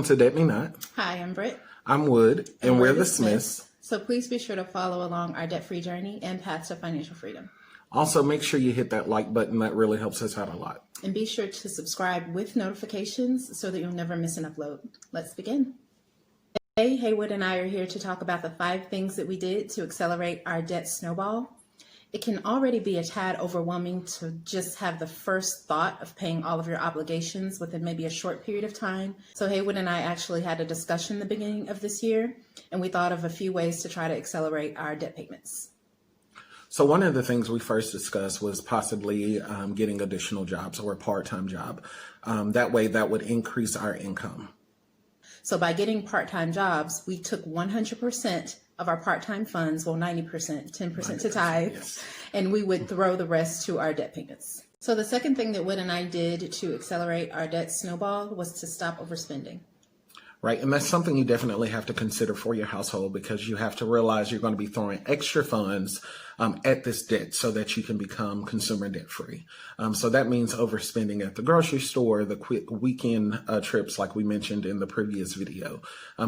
to Debt Me Not. Hi, I'm Britt. I'm Wood, and we're the Smiths. So please be sure to follow along our debt-free journey and path to financial freedom. Also, make sure you hit that like button. That really helps us out a lot. And be sure to subscribe with notifications so that you'll never miss an upload. Let's begin. Today, Haywood and I are here to talk about the 5 things that we did to accelerate our debt snowball. It can already be a tad overwhelming to just have the first thought of paying all of your obligations within maybe a short period of time. So Haywood and I actually had a discussion the beginning of this year, and we thought of a few ways to try to accelerate our debt payments. So one of the things we first discussed was possibly getting additional jobs or a part-time job. That way that would increase our income. So by getting part-time jobs, we took 100% of our part-time funds, well, 90%, 10% to tithe, yes. And we would throw the rest to our debt payments. So the second thing that Wood and I did to accelerate our debt snowball was to stop overspending. Right, and that's something you definitely have to consider for your household, because you have to realize you're going to be throwing extra funds at this debt so that you can become consumer debt free. So that means overspending at the grocery store, the quick weekend trips like we mentioned in the previous video,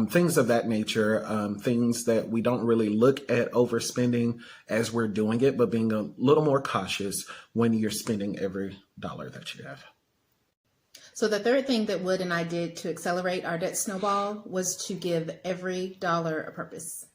things of that nature, things that we don't really look at overspending as we're doing it, but being a little more cautious when you're spending every dollar that you have. So the third thing that Wood and I did to accelerate our debt snowball was to give every dollar a purpose.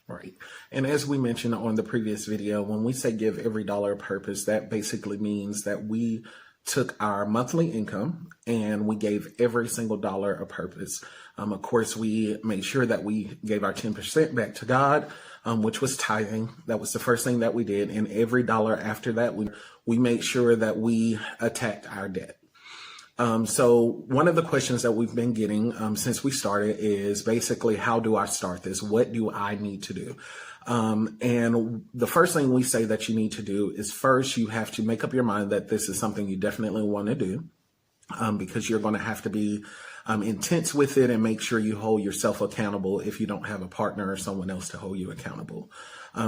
Right. And as we mentioned on the previous video, when we say give every dollar a purpose, that basically means that we took our monthly income and we gave every single dollar a purpose. Of course, we made sure that we gave our 10% back to God, which was tithing. That was the first thing that we did. And every dollar after that, we made sure that we attacked our debt. So one of the questions that we've been getting since we started is basically, how do I start this? What do I need to do? And the first thing we say that you need to do is, first, you have to make up your mind that this is something you definitely want to do, because you're going to have to be intense with it and make sure you hold yourself accountable if you don't have a partner or someone else to hold you accountable.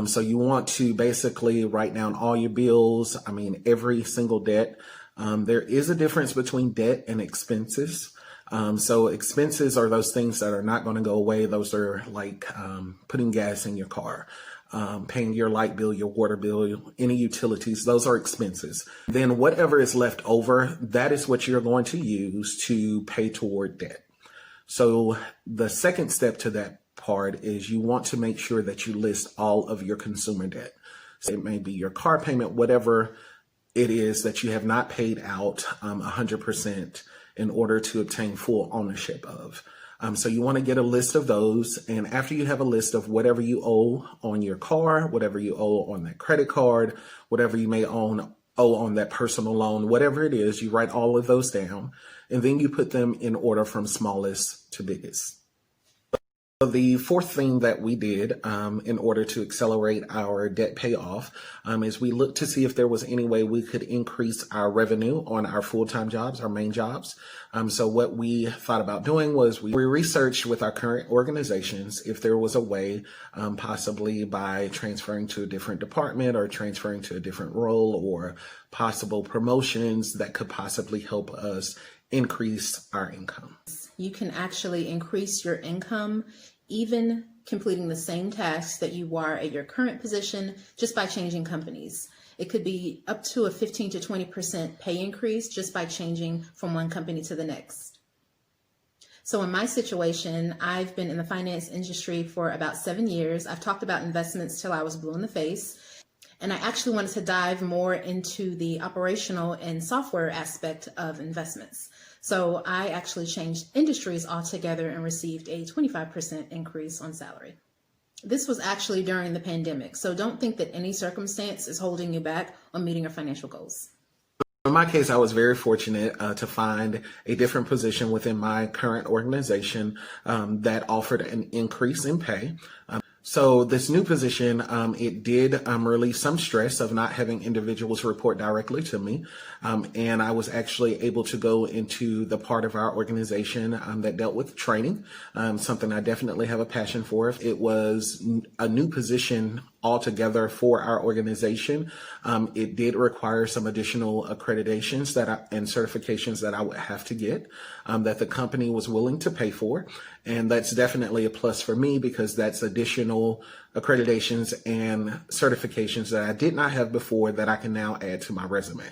So you want to basically write down all your bills, every single debt. There is a difference between debt and expenses. So expenses are those things that are not going to go away. Those are like putting gas in your car, paying your light bill, your water bill, any utilities. Those are expenses. Then whatever is left over, that is what you're going to use to pay toward debt. So the second step to that part is you want to make sure that you list all of your consumer debt. So it may be your car payment, whatever it is that you have not paid out 100% in order to obtain full ownership of. So you want to get a list of those. And after you have a list of whatever you owe on your car, whatever you owe on that credit card, whatever you may owe on that personal loan, whatever it is, you write all of those down, and then you put them in order from smallest to biggest. The fourth thing that we did in order to accelerate our debt payoff is we looked to see if there was any way we could increase our revenue on our full-time jobs, our main jobs. So what we thought about doing was we researched with our current organizations if there was a way, possibly by transferring to a different department or transferring to a different role, or possible promotions that could possibly help us increase our income. You can actually increase your income even completing the same tasks that you are at your current position just by changing companies. It could be up to a 15 to 20% pay increase just by changing from one company to the next. So in my situation, I've been in the finance industry for about 7 years. I've talked about investments till I was blue in the face. And I actually wanted to dive more into the operational and software aspect of investments. So I actually changed industries altogether and received a 25% increase on salary. This was actually during the pandemic, so don't think that any circumstance is holding you back on meeting your financial goals. In my case, I was very fortunate to find a different position within my current organization that offered an increase in pay. So this new position, it did relieve some stress of not having individuals report directly to me. And I was actually able to go into the part of our organization that dealt with training, something I definitely have a passion for. It was a new position altogether for our organization. It did require some additional accreditations and certifications that I would have to get that the company was willing to pay for. And that's definitely a plus for me because that's additional accreditations and certifications that I did not have before that I can now add to my resume.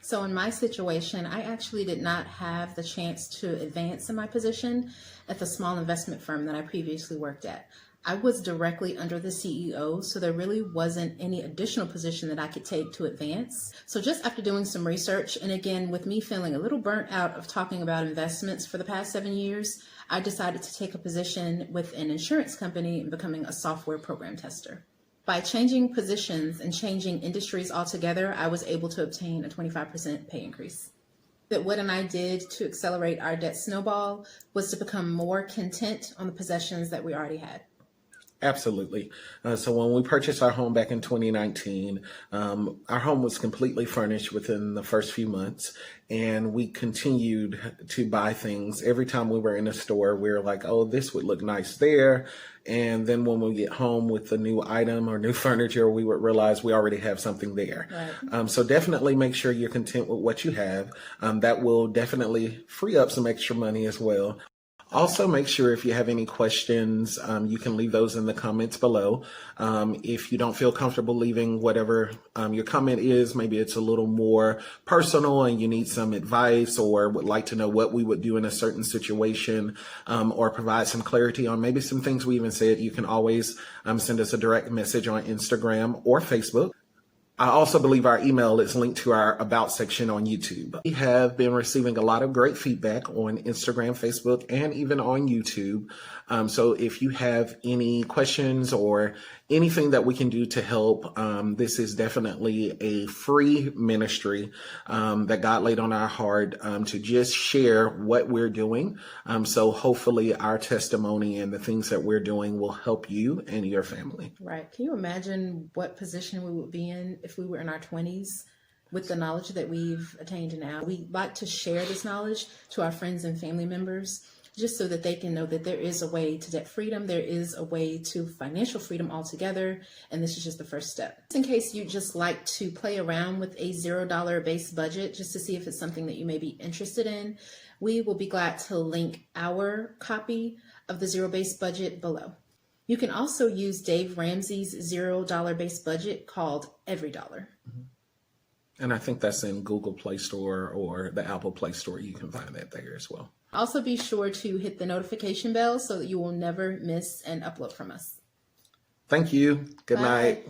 So in my situation, I actually did not have the chance to advance in my position at the small investment firm that I previously worked at. I was directly under the CEO, so there really wasn't any additional position that I could take to advance. So just after doing some research, and again, with me feeling a little burnt out of talking about investments for the past 7 years, I decided to take a position with an insurance company and becoming a software program tester. By changing positions and changing industries altogether, I was able to obtain a 25% pay increase. That what and I did to accelerate our debt snowball was to become more content on the possessions that we already had. Absolutely. So when we purchased our home back in 2019, our home was completely furnished within the first few months, and we continued to buy things. Every time we were in a store, we were like, oh, this would look nice there. And then when we get home with the new item or new furniture, we would realize we already have something there. Right. So definitely make sure you're content with what you have. That will definitely free up some extra money as well. Also, make sure if you have any questions, you can leave those in the comments below. If you don't feel comfortable leaving whatever your comment is, maybe it's a little more personal and you need some advice or would like to know what we would do in a certain situation, or provide some clarity on maybe some things we even said, you can always send us a direct message on Instagram or Facebook. I also believe our email is linked to our About section on YouTube. We have been receiving a lot of great feedback on Instagram, Facebook, and even on YouTube. So if you have any questions or anything that we can do to help, this is definitely a free ministry that God laid on our heart to just share what we're doing. So hopefully our testimony and the things that we're doing will help you and your family. Right. Can you imagine what position we would be in if we were in our 20s with the knowledge that we've attained now? We like to share this knowledge to our friends and family members just so that they can know that there is a way to debt freedom, there is a way to financial freedom altogether, and this is just the first step. In case you just like to play around with a $0 base budget just to see if it's something that you may be interested in, we will be glad to link our copy of the Zero Base Budget below. You can also use Dave Ramsey's $0 base budget called Every Dollar. And I think that's in Google Play Store or the Apple Play Store. You can find that there as well. Also be sure to hit the notification bell so that you will never miss an upload from us. Thank you. Good Bye. night.